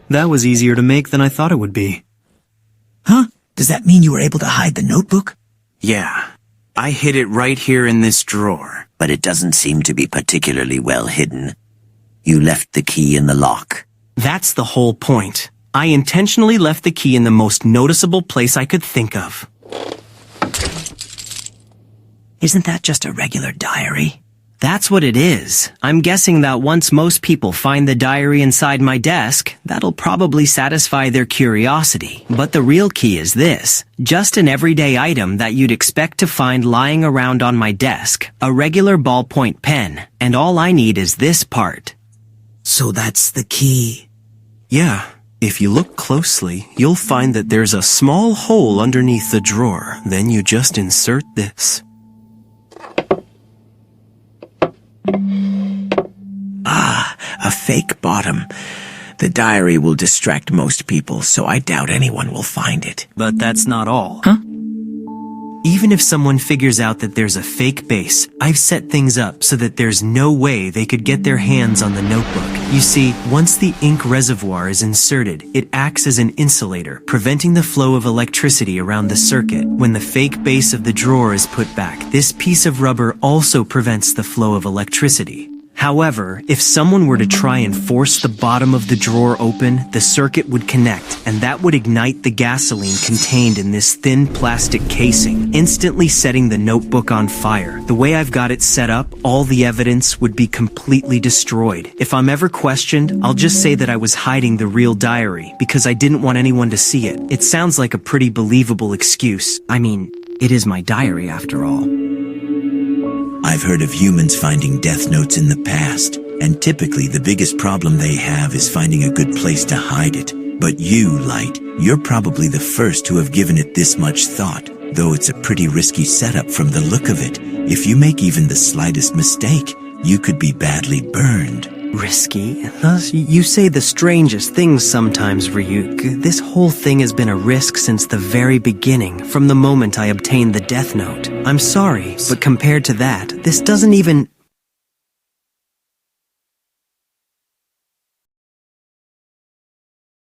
That was easier to make than I thought it would be. Huh? Does that mean you were able to hide the notebook? Yeah. I hid it right here in this drawer. But it doesn't seem to be particularly well hidden. You left the key in the lock. That's the whole point. I intentionally left the key in the most noticeable place I could think of. Isn't that just a regular diary? That's what it is. I'm guessing that once most people find the diary inside my desk, that'll probably satisfy their curiosity. But the real key is this. Just an everyday item that you'd expect to find lying around on my desk. A regular ballpoint pen. And all I need is this part. So that's the key. Yeah. If you look closely, you'll find that there's a small hole underneath the drawer. Then you just insert this. A fake bottom. The diary will distract most people, so I doubt anyone will find it. But that's not all. Huh? Even if someone figures out that there's a fake base, I've set things up so that there's no way they could get their hands on the notebook. You see, once the ink reservoir is inserted, it acts as an insulator, preventing the flow of electricity around the circuit. When the fake base of the drawer is put back, this piece of rubber also prevents the flow of electricity. However, if someone were to try and force the bottom of the drawer open, the circuit would connect, and that would ignite the gasoline contained in this thin plastic casing, instantly setting the notebook on fire. The way I've got it set up, all the evidence would be completely destroyed. If I'm ever questioned, I'll just say that I was hiding the real diary, because I didn't want anyone to see it. It sounds like a pretty believable excuse. I mean, it is my diary after all. I've heard of humans finding death notes in the past, and typically the biggest problem they have is finding a good place to hide it. But you, Light, you're probably the first to have given it this much thought, though it's a pretty risky setup from the look of it. If you make even the slightest mistake, you could be badly burned. Risky? You say the strangest things sometimes, Ryuk. This whole thing has been a risk since the very beginning, from the moment I obtained the DeathNote. I'm sorry, but compared to that, this doesn't even...